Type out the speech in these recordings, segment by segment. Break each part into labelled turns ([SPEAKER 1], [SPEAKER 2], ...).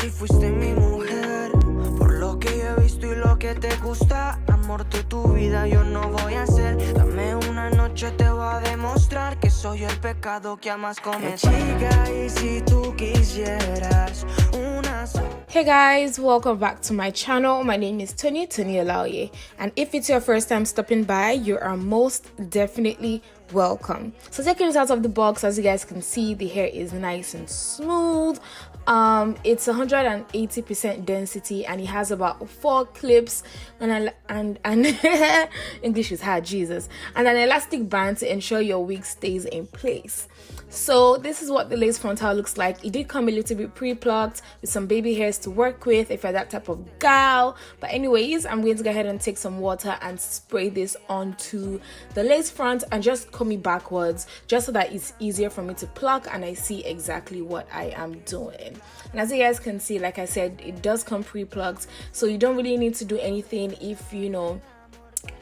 [SPEAKER 1] si fuiste mi mujer. Por lo que yo he visto y lo que te gusta, amor de tu vida yo no voy a hacer. Dame una noche, te voy a demostrar que soy el pecado que amas cometer. Chica, y si tú quisieras una...
[SPEAKER 2] Hey guys, welcome back to my channel. My name is Tony Olaoye, and if it's your first time stopping by, you are most definitely welcome. So taking it out of the box, as you guys can see, the hair is nice and smooth. It's 180% density, and it has about 4 clips and English is hard, Jesus, and an elastic band to ensure your wig stays in place. So this is what the lace frontal looks like. It did come a little bit pre-plucked with some baby hairs to work with if you're that type of gal. But anyways, I'm going to go ahead and take some water and spray this onto the lace front and just comb it backwards, just so that it's easier for me to pluck and I see exactly what I am doing. And as you guys can see, like I said, it does come pre-plucked, so you don't really need to do anything. If you know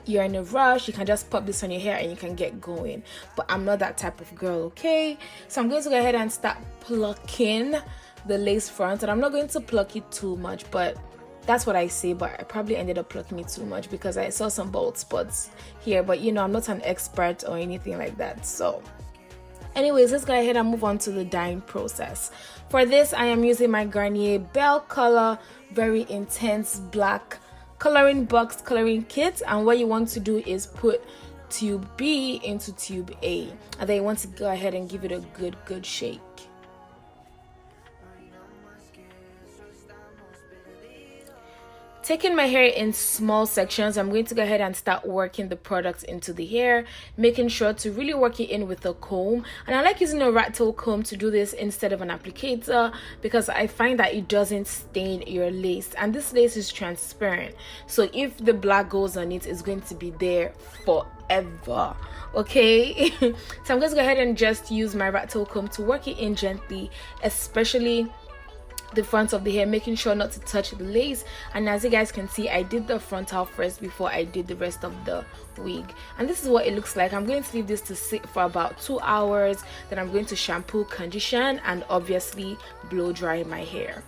[SPEAKER 2] you're in a rush, you can just pop this on your hair and you can get going, but I'm not that type of girl, okay? So I'm going to go ahead and start plucking the lace front, and I'm not going to pluck it too much, but that's what I say. But I probably ended up plucking it too much because I saw some bald spots here, but you know, I'm not an expert or anything like that. So anyways, let's go ahead and move on to the dyeing process. For this, I am using my Garnier Belle Color very intense black coloring box coloring kit, and what you want to do is put tube B into tube A, and then you want to go ahead and give it a good shake. Taking my hair in small sections, I'm going to go ahead and start working the products into the hair, making sure to really work it in with a comb. And I like using a rat tail comb to do this instead of an applicator because I find that it doesn't stain your lace, and this lace is transparent, so if the black goes on it, it's going to be there forever, okay? So I'm going to go ahead and just use my rat tail comb to work it in gently, especially the front of the hair, making sure not to touch the lace. And as you guys can see, I did the frontal first before I did the rest of the wig, and this is what it looks like. I'm going to leave this to sit for about 2 hours, then I'm going to shampoo, condition, and obviously blow dry my hair.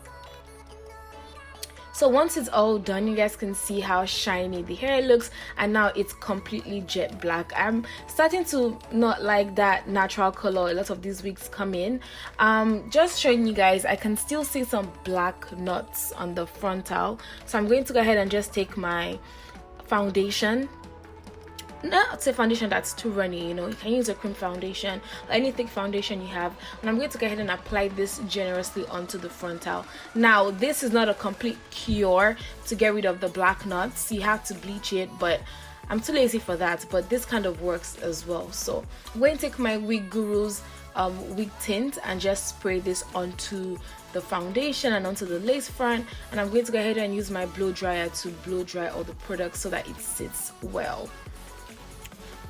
[SPEAKER 2] So once it's all done, you guys can see how shiny the hair looks, and now it's completely jet black. I'm starting to not like that natural color a lot of these wigs come in. Just showing you guys, I can still see some black knots on the frontal, so I'm going to go ahead and just take my foundation. Not a foundation that's too runny, you know, you can use a cream foundation or any thick foundation you have, and I'm going to go ahead and apply this generously onto the frontal. Now this is not a complete cure to get rid of the black knots, you have to bleach it, but I'm too lazy for that, but this kind of works as well. So I'm going to take my Wig Guru's wig tint and just spray this onto the foundation and onto the lace front, and I'm going to go ahead and use my blow dryer to blow dry all the products so that it sits well.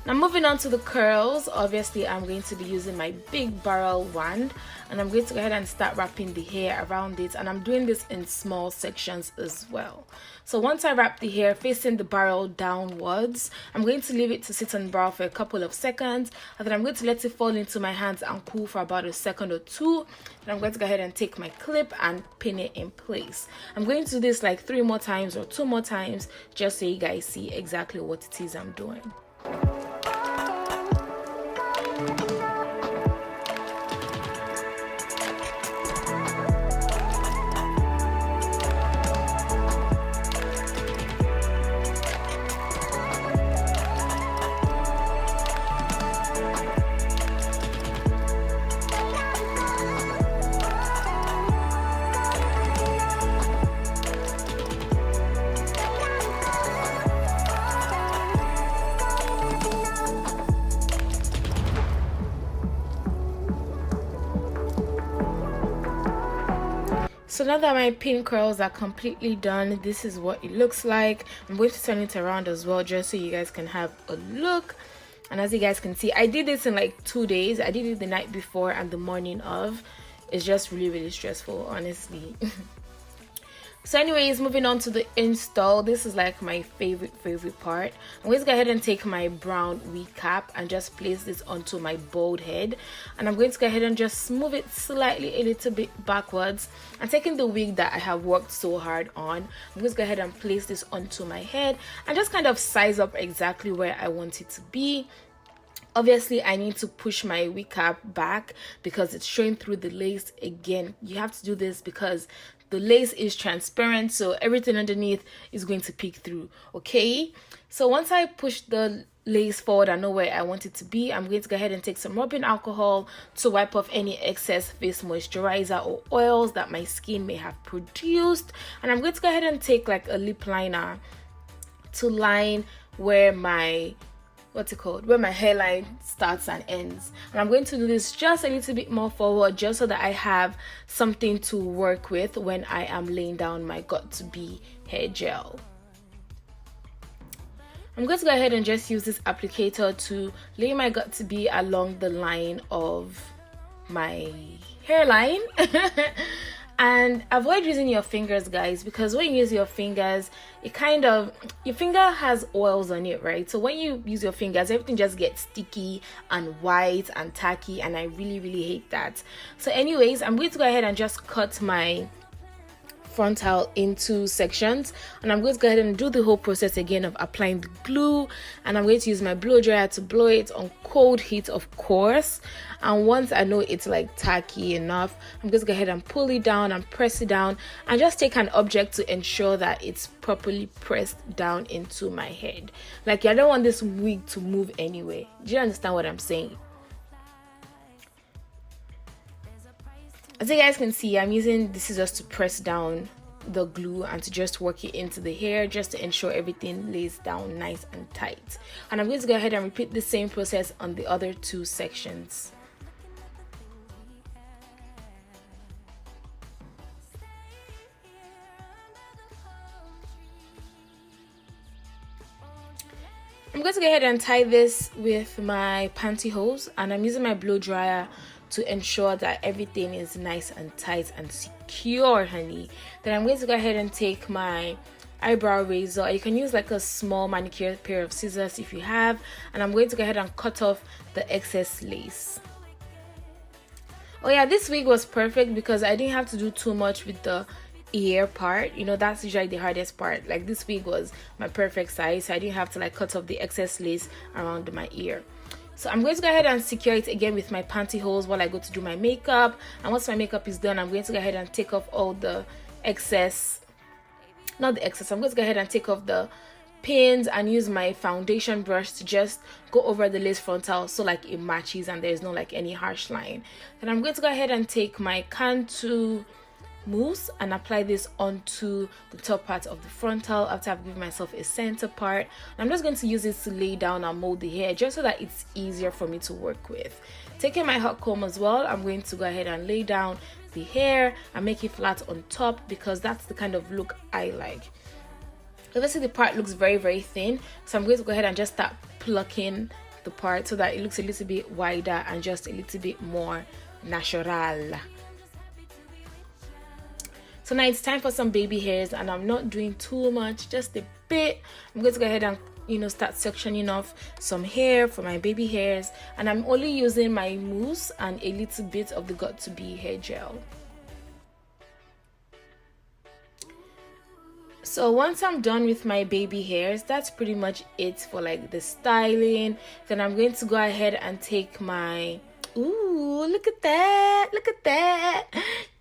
[SPEAKER 2] Now moving on to the curls, obviously I'm going to be using my big barrel wand, and I'm going to go ahead and start wrapping the hair around it, and I'm doing this in small sections as well. So once I wrap the hair facing the barrel downwards, I'm going to leave it to sit on the barrel for a couple of seconds, and then I'm going to let it fall into my hands and cool for about a second or two. Then I'm going to go ahead and take my clip and pin it in place. I'm going to do this like 3 more times or 2 more times, just so you guys see exactly what it is I'm doing. So now that my pin curls are completely done, this is what it looks like. I'm going to turn it around as well, just so you guys can have a look. And as you guys can see, I did this in like 2 days. I did it the night before and the morning of. It's just really stressful, honestly. So anyways, moving on to the install. This is like my favorite part. I'm going to go ahead and take my brown wig cap and just place this onto my bald head, and I'm going to go ahead and just move it slightly a little bit backwards. I'm taking the wig that I have worked so hard on. I'm going to go ahead and place this onto my head and just kind of size up exactly where I want it to be. Obviously, I need to push my wig cap back because it's showing through the lace. Again, you have to do this because the lace is transparent, so everything underneath is going to peek through. Okay, so once I push the lace forward, I know where I want it to be. I'm going to go ahead and take some rubbing alcohol to wipe off any excess face moisturizer or oils that my skin may have produced, and I'm going to go ahead and take like a lip liner to line where my where my hairline starts and ends. And I'm going to do this just a little bit more forward, just so that I have something to work with when I am laying down my got to be hair gel. I'm going to go ahead and just use this applicator to lay my got to be along the line of my hairline. And avoid using your fingers, guys, because when you use your fingers, your finger has oils on it, right? So when you use your fingers, everything just gets sticky and white and tacky, and I really hate that. So anyways, I'm going to go ahead and just cut my frontal into sections, and I'm going to go ahead and do the whole process again of applying the glue. And I'm going to use my blow dryer to blow it on cold heat, of course. And once I know it's like tacky enough, I'm going to go ahead and pull it down and press it down, and just take an object to ensure that it's properly pressed down into my head. Like, I don't want this wig to move anywhere. Do you understand what I'm saying? As you guys can see, I'm using the scissors to press down the glue and to just work it into the hair, just to ensure everything lays down nice and tight. And I'm going to go ahead and repeat the same process on the other two sections. I'm going to go ahead and tie this with my pantyhose, and I'm using my blow dryer to ensure that everything is nice and tight and secure, honey. Then I'm going to go ahead and take my eyebrow razor. You can use like a small manicure pair of scissors if you have, and I'm going to go ahead and cut off the excess lace. Oh yeah, this wig was perfect because I didn't have to do too much with the ear part. You know, that's usually the hardest part. Like, this wig was my perfect size, so I didn't have to like cut off the excess lace around my ear. So I'm going to go ahead and secure it again with my pantyhose while I go to do my makeup. And once my makeup is done, I'm going to go ahead and take off all the excess, not the excess, I'm going to go ahead and take off the pins and use my foundation brush to just go over the lace frontal so like it matches and there's no like any harsh line. Then I'm going to go ahead and take my Cantu mousse and apply this onto the top part of the frontal after I've given myself a center part. I'm just going to use this to lay down and mold the hair just so that it's easier for me to work with. Taking my hot comb as well, I'm going to go ahead and lay down the hair and make it flat on top because that's the kind of look I like. Obviously the part looks very thin, so I'm going to go ahead and just start plucking the part so that it looks a little bit wider and just a little bit more natural. So now it's time for some baby hairs, and I'm not doing too much, just a bit. I'm going to go ahead and, you know, start sectioning off some hair for my baby hairs, and I'm only using my mousse and a little bit of the got to be hair gel. So once I'm done with my baby hairs, that's pretty much it for like the styling. Then I'm going to go ahead and take my, ooh, look at that,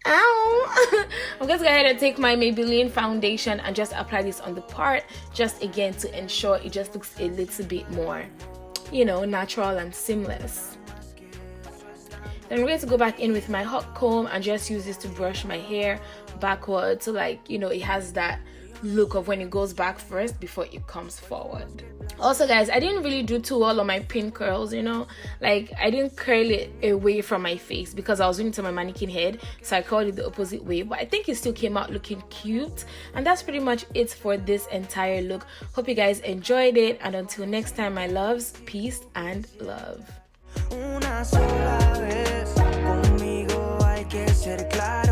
[SPEAKER 2] ow. I'm going to go ahead and take my Maybelline foundation and just apply this on the part, just again to ensure it just looks a little bit more, you know, natural and seamless. Then I'm going to go back in with my hot comb and just use this to brush my hair backwards, so like, you know, it has that look of when it goes back first before it comes forward. Also guys, I didn't really do too well on my pin curls, you know, like I didn't curl it away from my face because I was doing it to my mannequin head, so I curled it the opposite way, but I think it still came out looking cute. And that's pretty much it for this entire look. Hope you guys enjoyed it, and until next time, my loves, peace and love. Una sola vez, conmigo hay que ser clara.